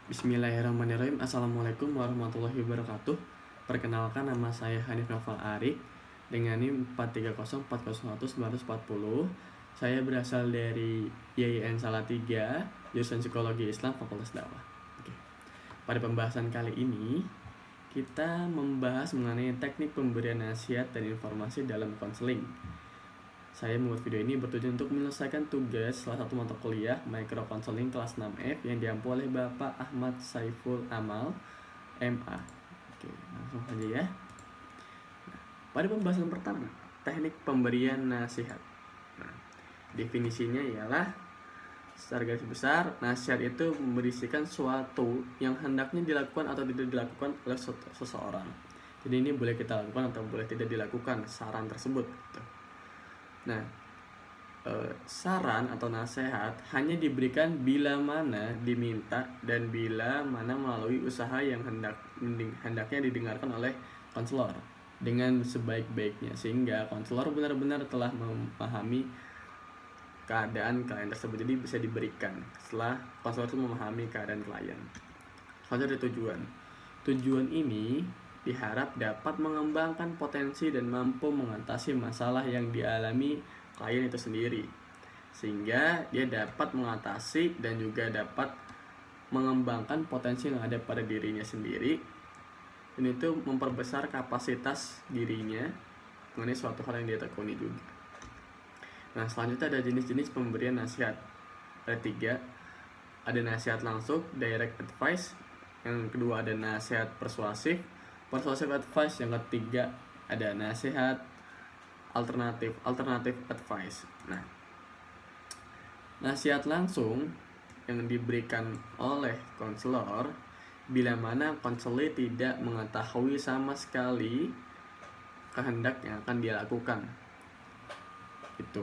Bismillahirrahmanirrahim. Assalamualaikum warahmatullahi wabarakatuh. Perkenalkan, nama saya Hanif Noval Arik dengan NIM 430401940. Saya berasal dari YIN Salatiga, jurusan Psikologi Islam, Fakultas Dakwah. Oke. Pada pembahasan kali ini, kita membahas mengenai teknik pemberian nasihat dan informasi dalam konseling. Saya membuat video ini bertujuan untuk menyelesaikan tugas salah satu mata kuliah Micro Counseling kelas 6F yang diampu oleh Bapak Ahmad Saiful Amal, MA. Oke, langsung saja ya. Nah, pada pembahasan pertama, teknik pemberian nasihat. Nah, definisinya ialah secara garis besar, nasihat itu berisikan suatu yang hendaknya dilakukan atau tidak dilakukan oleh seseorang. Jadi ini boleh kita lakukan atau boleh tidak dilakukan saran tersebut. Gitu. Nah, saran atau nasihat hanya diberikan bila mana diminta dan bila mana melalui usaha yang hendaknya didengarkan oleh konselor dengan sebaik-baiknya, sehingga konselor benar-benar telah memahami keadaan klien tersebut. Jadi bisa diberikan setelah konselor itu memahami keadaan klien. Selanjutnya tujuan ini diharap dapat mengembangkan potensi dan mampu mengatasi masalah yang dialami klien itu sendiri, sehingga dia dapat mengatasi dan juga dapat mengembangkan potensi yang ada pada dirinya sendiri, dan itu memperbesar kapasitas dirinya mengenai suatu hal yang dia tekuni juga. Nah, selanjutnya ada jenis-jenis pemberian nasihat. Ada 3. Ada nasihat langsung, direct advice. Yang kedua ada nasihat persuasif advice. Yang ketiga ada nasihat alternatif advice. Nah, nasihat langsung yang diberikan oleh konselor bila mana konselor tidak mengetahui sama sekali kehendak yang akan dia lakukan. Itu.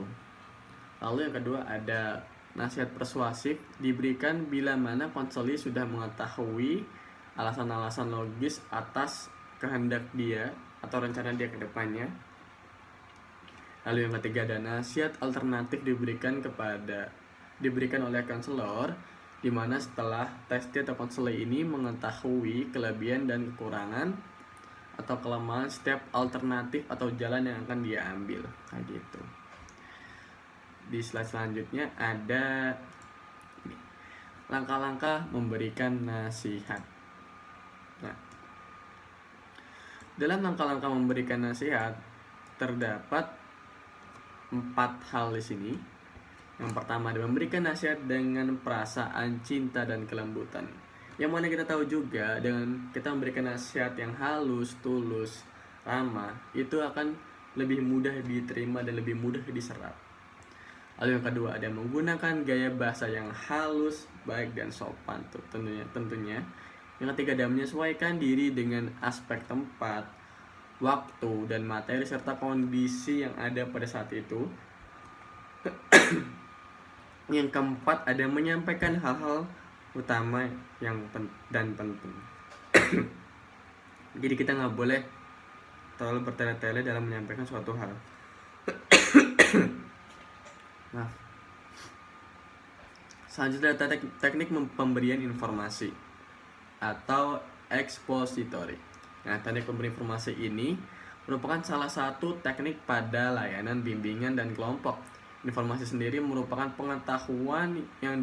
Lalu yang kedua ada nasihat persuasif, diberikan bila mana konselor sudah mengetahui alasan-alasan logis atas kehendak dia atau rencana dia ke depannya. Lalu yang ketiga ada nasihat alternatif, diberikan oleh konselor di mana setelah testi atau konselor ini mengetahui kelebihan dan kekurangan atau kelemahan setiap alternatif atau jalan yang akan dia ambil, kayak gitu. Di slide selanjutnya ada langkah-langkah memberikan nasihat. Nah, dalam langkah-langkah memberikan nasihat terdapat 4 hal di sini. Yang pertama adalah memberikan nasihat dengan perasaan cinta dan kelembutan. Yang mana kita tahu juga dengan kita memberikan nasihat yang halus, tulus, ramah, itu akan lebih mudah diterima dan lebih mudah diserap. Lalu yang kedua ada menggunakan gaya bahasa yang halus, baik dan sopan tentunya. Yang ketiga ada menyesuaikan diri dengan aspek tempat, waktu, dan materi serta kondisi yang ada pada saat itu. Yang keempat ada menyampaikan hal-hal utama yang penting. Jadi kita nggak boleh terlalu bertele-tele dalam menyampaikan suatu hal. Nah, selanjutnya teknik pemberian informasi atau expository. Nah, teknik pemberian informasi ini merupakan salah satu teknik pada layanan bimbingan dan kelompok. Informasi sendiri merupakan pengetahuan yang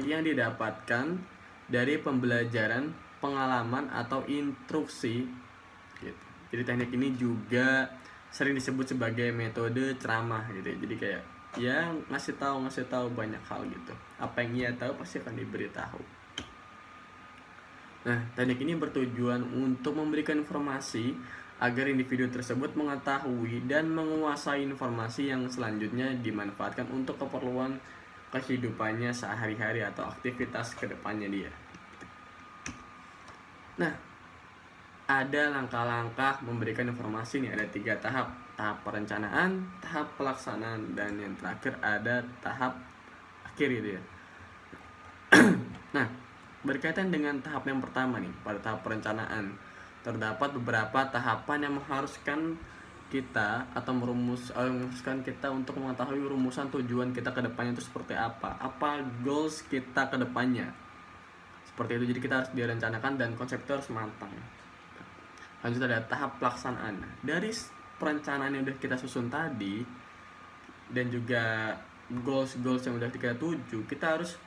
yang didapatkan dari pembelajaran, pengalaman atau instruksi gitu. Jadi teknik ini juga sering disebut sebagai metode ceramah gitu. Jadi kayak ya ngasih tahu banyak hal gitu. Apa yang ia tahu pasti akan diberitahu. Nah, teknik ini bertujuan untuk memberikan informasi agar individu tersebut mengetahui dan menguasai informasi yang selanjutnya dimanfaatkan untuk keperluan kehidupannya sehari-hari atau aktivitas kedepannya dia. Nah, ada langkah-langkah memberikan informasi nih, ada 3 tahap. Tahap perencanaan, tahap pelaksanaan, dan yang terakhir ada tahap akhir gitu ya. Nah, berkaitan dengan tahap yang pertama nih, pada tahap perencanaan terdapat beberapa tahapan yang mengharuskan kita atau merumuskan kita untuk mengetahui rumusan tujuan kita ke depannya itu seperti apa goals kita ke depannya. Seperti itu, jadi kita harus direncanakan dan konsep itu harus matang. Lanjut ada tahap pelaksanaan. Dari perencanaan yang udah kita susun tadi dan juga goals yang udah kita tuju, kita harus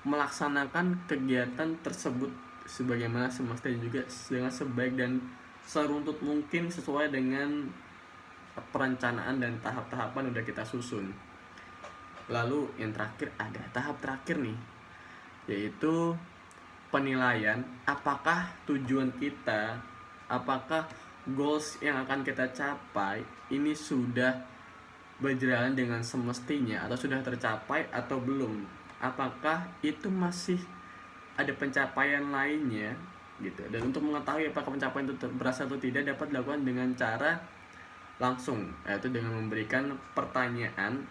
melaksanakan kegiatan tersebut sebagaimana semestinya juga dengan sebaik dan seruntut mungkin sesuai dengan perencanaan dan tahap-tahapan udah kita susun. Lalu yang terakhir ada tahap terakhir nih, yaitu penilaian apakah tujuan kita, apakah goals yang akan kita capai ini sudah berjalan dengan semestinya atau sudah tercapai atau belum, apakah itu masih ada pencapaian lainnya gitu. Dan untuk mengetahui apakah pencapaian itu berhasil atau tidak dapat dilakukan dengan cara langsung, yaitu dengan memberikan pertanyaan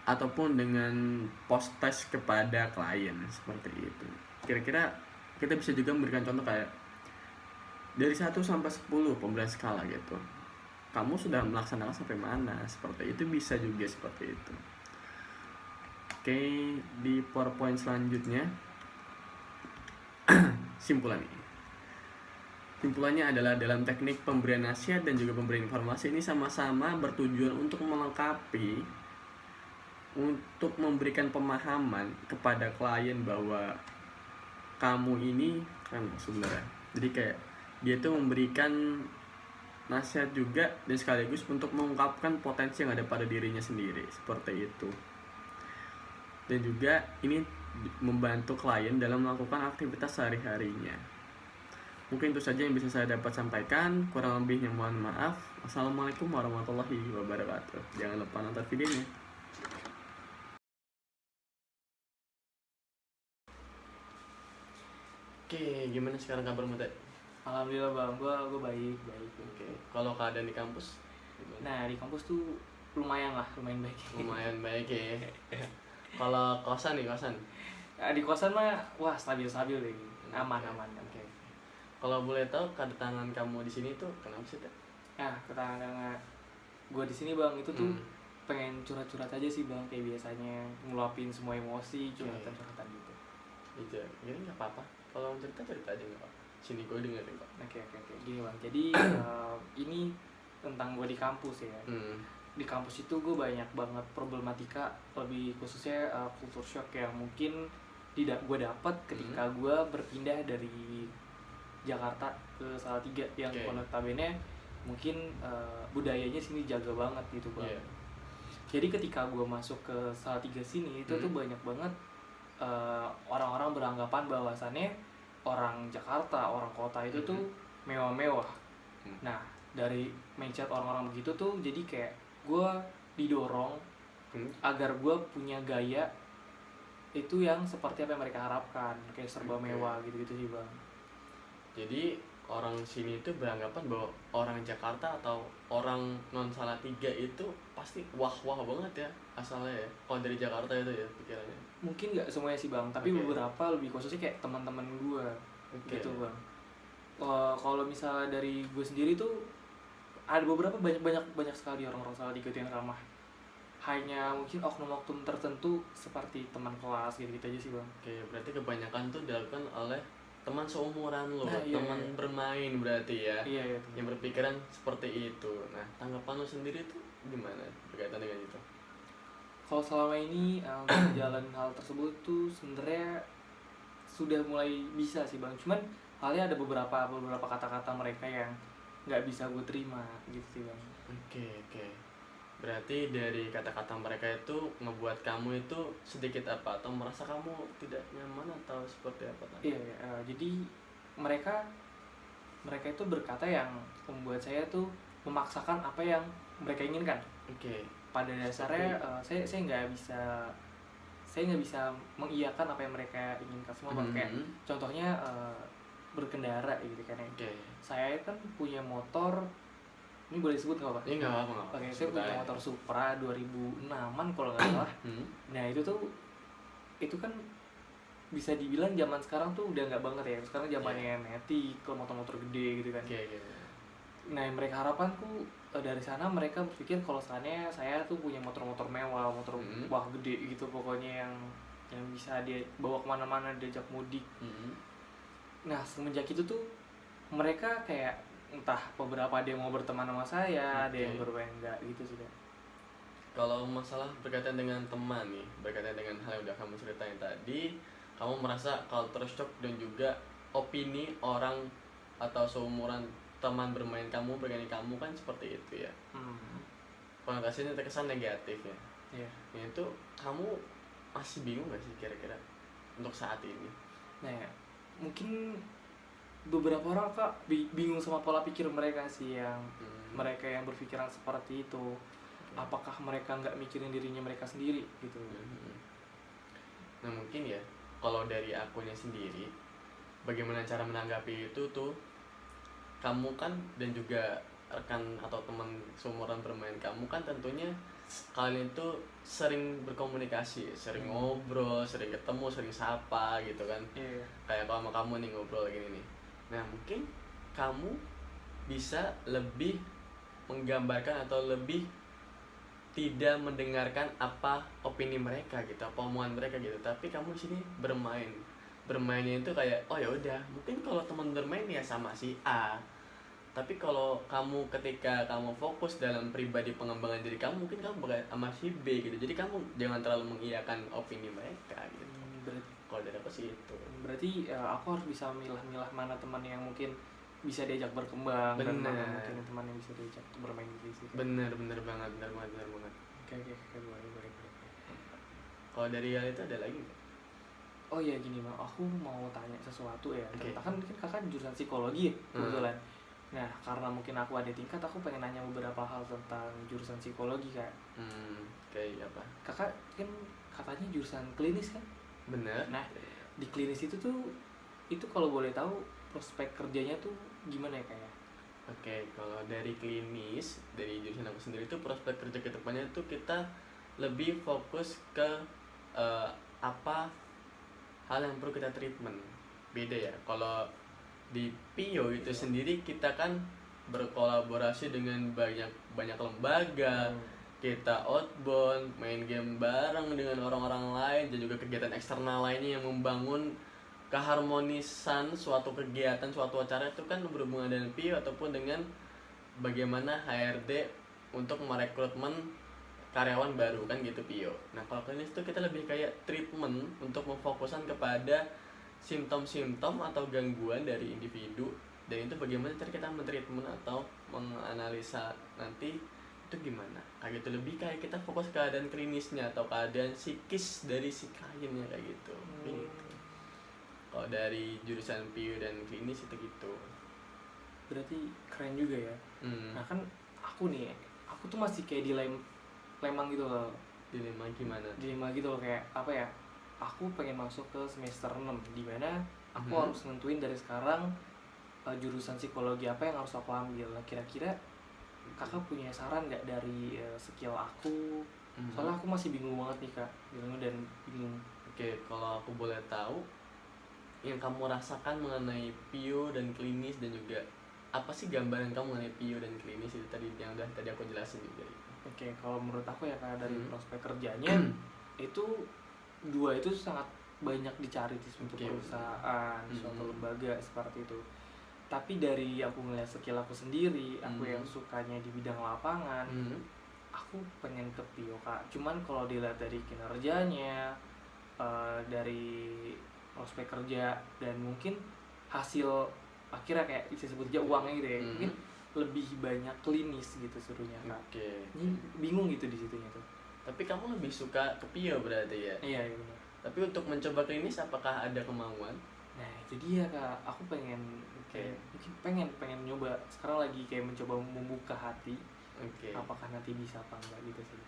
ataupun dengan post test kepada klien seperti itu. Kira-kira kita bisa juga memberikan contoh kayak dari 1 sampai 10 pemberian skala gitu. Kamu sudah melaksanakan sampai mana? Seperti itu bisa juga seperti itu. Oke, di PowerPoint selanjutnya Simpulannya adalah dalam teknik pemberian nasihat dan juga pemberian informasi ini sama-sama bertujuan untuk melengkapi, untuk memberikan pemahaman kepada klien bahwa kamu ini kan sebenarnya. Jadi kayak dia tuh memberikan nasihat juga dan sekaligus untuk mengungkapkan potensi yang ada pada dirinya sendiri, seperti itu. Dan juga ini membantu klien dalam melakukan aktivitas sehari-harinya. Mungkin itu saja yang bisa saya dapat sampaikan. Kurang lebihnya mohon maaf. Wassalamualaikum warahmatullahi wabarakatuh. Jangan lupa nonton videonya. Oke, gimana sekarang kabarmu, Teh? Alhamdulillah bang, gue baik. Oke, kalau keadaan di kampus gimana? Nah di kampus tuh lumayan baik. Lumayan baik ya. Kalau kosan nih, Nah, di kosan mah wah stabil deh, aman. Oke. Kalau boleh tahu kedatangan kamu di sini tuh kenapa sih, Teh? Nah ketangan gue di sini bang itu tuh pengen curhat aja sih bang, kayak biasanya ngeluapin semua emosi, curhatan gitu. Iya, ini nggak apa-apa. Kalau cerita aja nggak apa-apa. Sini gue dengerin kok. Oke. Gini bang, jadi ini tentang gue di kampus ya. Di kampus itu gue banyak banget problematika, lebih khususnya culture shock yang mungkin tidak gue dapat ketika gue berpindah dari Jakarta ke Salatiga yang notabene mungkin budayanya sini jaga banget gitu bang. Yeah. Jadi ketika gue masuk ke Salatiga sini itu tuh banyak banget orang-orang beranggapan bahwasannya orang Jakarta, orang kota itu tuh mewah-mewah. Nah dari mindset orang-orang begitu tuh jadi kayak gue didorong agar gue punya gaya itu yang seperti apa yang mereka harapkan, kayak serba mewah gitu sih bang. Jadi orang sini itu beranggapan bahwa orang Jakarta atau orang non Salatiga itu pasti wah banget ya asalnya ya. Kalau dari Jakarta itu ya pikirannya. Mungkin nggak semuanya sih bang, tapi beberapa lebih khususnya kayak teman-teman gue gitu bang. Kalau misalnya dari gue sendiri tuh ada beberapa banyak sekali orang-orang Salatiga yang ramah. Hanya mungkin oknum-oknum tertentu seperti teman kelas gitu aja sih bang. Oke, berarti kebanyakan tuh dilakukan oleh teman seumuran lo, teman bermain berarti ya. Iya. Yang berpikiran seperti itu. Nah, tanggapan lo sendiri tuh gimana berkaitan dengan itu? Kalau selama ini jalan hal tersebut tuh sebenarnya sudah mulai bisa sih bang. Cuman halnya ada beberapa kata-kata mereka yang nggak bisa gue terima gitu sih bang. Oke. Berarti dari kata-kata mereka itu ngebuat kamu itu sedikit apa atau merasa kamu tidak nyaman atau seperti apa? Iya, jadi mereka itu berkata yang membuat saya tuh memaksakan apa yang mereka inginkan. Oke. Pada dasarnya saya nggak bisa mengiyakan apa yang mereka inginkan semua bang. Kayak contohnya berkendara gitu kan ya. Saya kan punya motor. Ini boleh disebut nggak pak? Ini nggak apa-apa. Oke, saya punya motor Supra 2006-an kalau nggak salah. Nah itu kan bisa dibilang zaman sekarang tuh udah nggak banget ya. Sekarang zamannya Matic, motor-motor gede gitu kan. Nah yang mereka harapkanku dari sana mereka berpikir kalau seandainya saya tuh punya motor-motor mewah, motor wah gede gitu pokoknya yang bisa dia bawa kemana-mana, diajak mudik. Nah semenjak itu tuh mereka kayak entah beberapa ada yang mau berteman sama saya, ada yang bermain enggak gitu sih Kak. Kalau masalah berkaitan dengan teman nih, berkaitan dengan hal yang udah kamu ceritain tadi, kamu merasa culture shock dan juga opini orang atau seumuran teman bermain kamu, bergani kamu kan seperti itu ya. Konotasinya terkesan negatif ya. Iya. Nah itu kamu masih bingung gak sih kira-kira untuk saat ini? Nah ya, mungkin beberapa orang Kak bingung sama pola pikir mereka sih, yang mereka yang berpikiran seperti itu. Apakah mereka nggak mikirin dirinya mereka sendiri gitu? Nah mungkin ya, kalau dari akunya sendiri, bagaimana cara menanggapi itu tuh, kamu kan dan juga rekan atau teman seumuran bermain kamu kan tentunya kalian itu sering berkomunikasi, sering ngobrol, sering ketemu, sering sapa gitu kan. Kayak kalau sama kamu nih ngobrol gini nih. Nah mungkin kamu bisa lebih menggambarkan atau lebih tidak mendengarkan apa opini mereka gitu, apa omongan mereka gitu, tapi kamu di sini bermainnya itu kayak oh ya udah, mungkin kalau teman bermain ya sama si A, tapi kalau kamu ketika kamu fokus dalam pribadi pengembangan diri kamu, mungkin kamu bakal sama si B gitu. Jadi kamu jangan terlalu mengiyakan opini mereka gitu. Kalau dari aku sih itu. Berarti aku harus bisa milah-milah mana teman yang mungkin bisa diajak berkembang dan mana mungkin teman yang bisa diajak bermain di situ. Bener banget. Oke, boleh. Kalau dari hal itu ada lagi nggak? Oh iya gini Bang, aku mau tanya sesuatu ya. Tentang kan mungkin kakak jurusan psikologi ya kebetulan. Nah karena mungkin aku ada tingkat, aku pengen nanya beberapa hal tentang jurusan psikologi Kak. Kayak apa? Kakak kan katanya jurusan klinis kan? Bener. Nah di klinis itu tuh, itu kalau boleh tahu prospek kerjanya tuh gimana ya kayak? Oke, kalau dari klinis, dari jurusan aku sendiri itu prospek kerja ke depannya itu kita lebih fokus ke apa hal yang perlu kita treatment. Beda ya, kalau di PIO itu sendiri kita kan berkolaborasi dengan banyak lembaga, kita outbound, main game bareng dengan orang-orang lain, dan juga kegiatan eksternal lainnya yang membangun keharmonisan suatu kegiatan, suatu acara itu kan berhubungan dengan PIO ataupun dengan bagaimana HRD untuk merekrutmen karyawan baru kan gitu PIO. Nah kalau klinis itu kita lebih kayak treatment untuk memfokuskan kepada simptom-simptom atau gangguan dari individu, dan itu bagaimana cara kita mentreatment atau menganalisa nanti itu gimana. Kayak gitu, lebih kayak kita fokus keadaan klinisnya atau keadaan psikis dari si kliennya kayak gitu. Kalau dari jurusan PIO dan klinis itu gitu. Berarti keren juga ya. Nah kan aku tuh masih kayak dilema gitu loh. Dilema gimana? Dilema gitu loh, kayak apa ya, aku pengen masuk ke semester 6 dimana aku harus nentuin dari sekarang jurusan psikologi apa yang harus aku ambil. Kira-kira kakak punya saran nggak dari skill aku? Soalnya aku masih bingung banget nih Kak, bingung. Oke, kalau aku boleh tahu yang kamu rasakan mengenai PIO dan klinis, dan juga apa sih gambaran kamu mengenai PIO dan klinis itu tadi yang udah tadi aku jelasin juga. Oke, kalau menurut aku ya Kak, dari prospek kerjanya itu dua itu sangat banyak dicari di suatu perusahaan, suatu lembaga seperti itu. Tapi dari aku ngeliat skill aku sendiri, aku yang sukanya di bidang lapangan, aku pengen ke PIO Kak. Cuman kalau dilihat dari kinerjanya, dari prospek kerja, dan mungkin hasil akhirnya kayak bisa sebut aja uangnya gitu ya, mungkin lebih banyak klinis gitu suruhnya Kak. Ini bingung gitu di situnya tuh. Tapi kamu lebih suka ke PIO berarti ya? Iya benar. Tapi untuk mencoba klinis apakah ada kemauan? Nah itu dia Kak, aku pengen mungkin pengen nyoba sekarang, lagi kayak mencoba membuka hati. Apakah nanti bisa apa enggak gitu sih.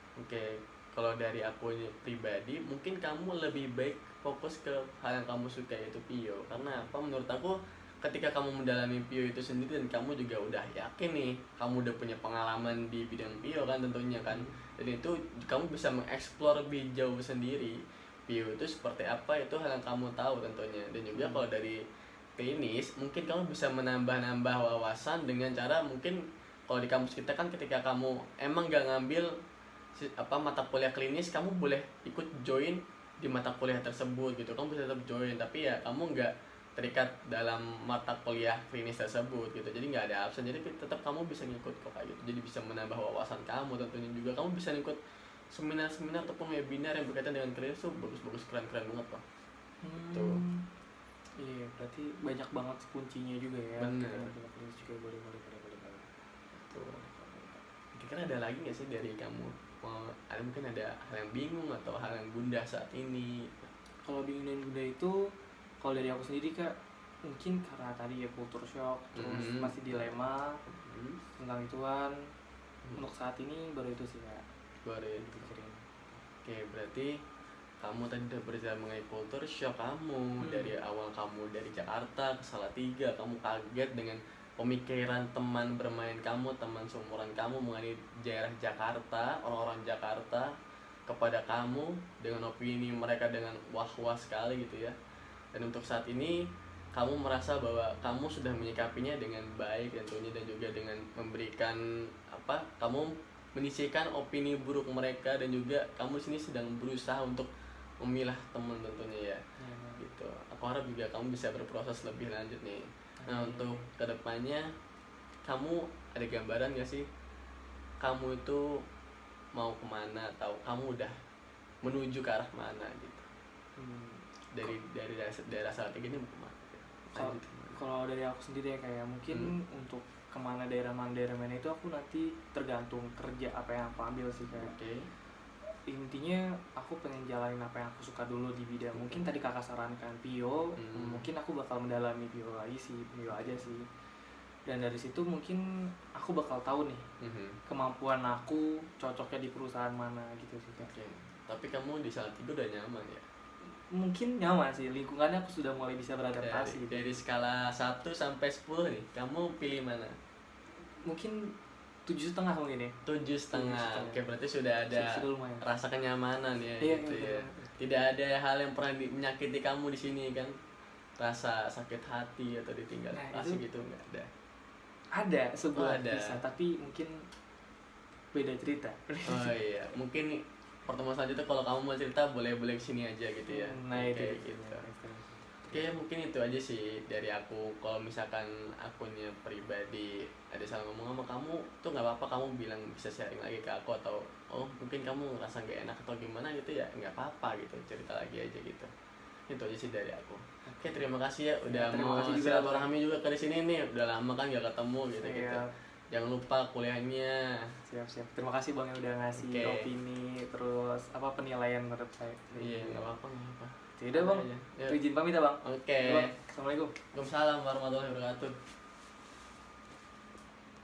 Kalau dari aku pribadi, mungkin kamu lebih baik fokus ke hal yang kamu suka, yaitu PIO. Karena apa? Menurut aku ketika kamu mendalami PIO itu sendiri dan kamu juga udah yakin nih, kamu udah punya pengalaman di bidang PIO kan tentunya kan, dan itu kamu bisa mengeksplor lebih jauh sendiri PIO itu seperti apa, itu hal yang kamu tahu tentunya. Dan juga kalau dari klinis, mungkin kamu bisa menambah-nambah wawasan dengan cara mungkin kalau di kampus kita kan ketika kamu emang gak ngambil mata kuliah klinis, kamu boleh ikut join di mata kuliah tersebut gitu, kamu bisa tetap join, tapi ya kamu nggak terikat dalam mata kuliah klinis tersebut gitu, jadi nggak ada absen, jadi tetap kamu bisa ngikut kok kayak gitu, jadi bisa menambah wawasan kamu. Tentunya juga kamu bisa ikut seminar-seminar ataupun webinar yang berkaitan dengan klinis tuh bagus-bagus, keren-keren banget loh. Tuh. Iya, berarti banyak banget kuncinya juga ya. Bener. Klinis juga boleh. Tuh. Kira-kira ada lagi nggak sih dari kamu? Ada mungkin ada hal yang bingung atau hal yang gundah saat ini? Kalau bingung dan gundah itu, kalau dari aku sendiri Kak, mungkin karena tadi ya culture shock, terus masih dilema tentang ituan. Untuk saat ini baru itu sih Kak. Baru pikirin. Oke, berarti kamu tadi udah berbicara mengenai culture shock kamu. Dari awal kamu dari Jakarta ke Salatiga, kamu kaget dengan pemikiran teman bermain kamu, teman seumuran kamu mengenai daerah Jakarta, orang-orang Jakarta kepada kamu dengan opini mereka dengan wah-wah sekali gitu ya. Dan untuk saat ini kamu merasa bahwa kamu sudah menyikapinya dengan baik tentunya, dan juga dengan memberikan kamu menyisihkan opini buruk mereka, dan juga kamu sini sedang berusaha untuk memilah teman tentunya ya. Gitu. Aku harap juga kamu bisa berproses lebih lanjut nih. Nah, untuk kedepannya kamu ada gambaran gak sih kamu itu mau kemana, atau kamu udah menuju ke arah mana gitu? Dari daerah Salatiga ini mau kemana? Kalau dari aku sendiri ya kayak mungkin untuk kemana daerah mana itu aku nanti tergantung kerja apa yang aku ambil sih kayak. Intinya aku pengen jalanin apa yang aku suka dulu di bidang. Mungkin tadi kakak sarankan Pio, mungkin aku bakal mendalami Pio lagi sih, Pio aja sih. Dan dari situ mungkin aku bakal tahu nih kemampuan aku cocoknya di perusahaan mana gitu sih Kak. Tapi kamu di Salatiga udah nyaman ya? Mungkin nyaman sih, lingkungannya aku sudah mulai bisa beradaptasi. Dari skala 1 sampai 10 nih, kamu pilih mana? Mungkin 7,5 mungkin ya. 7,5. Oke, berarti sudah ada rasa kenyamanan ya. Iya, gitu ya. Tidak ada hal yang pernah menyakiti kamu di sini kan? Rasa sakit hati atau ditinggal kasih gitu nggak ada? Ada sebuah kisah, tapi mungkin beda cerita. Oh iya, mungkin pertemuan selanjutnya kalau kamu mau cerita boleh kesini aja gitu ya. Nah, itu gitu. Oke, mungkin itu aja sih dari aku. Kalau misalkan akunnya pribadi ada salah ngomong sama kamu tuh nggak apa-apa, kamu bilang bisa sharing lagi ke aku, atau mungkin kamu ngerasa nggak enak atau gimana gitu ya, nggak apa-apa gitu, cerita lagi aja gitu. Itu aja sih dari aku. Oke, terima kasih ya udah mau silaturahmi juga ke sini nih, udah lama kan nggak ketemu gitu. Jangan lupa kuliahnya. Siap. Terima kasih Bang yang udah ngasih opini, terus penilaian menurut saya. Iya, nggak apa-apa. Tidak Bang, izin pamit ya Bang. Oke. Assalamualaikum. Waalaikumsalam warahmatullahi wabarakatuh.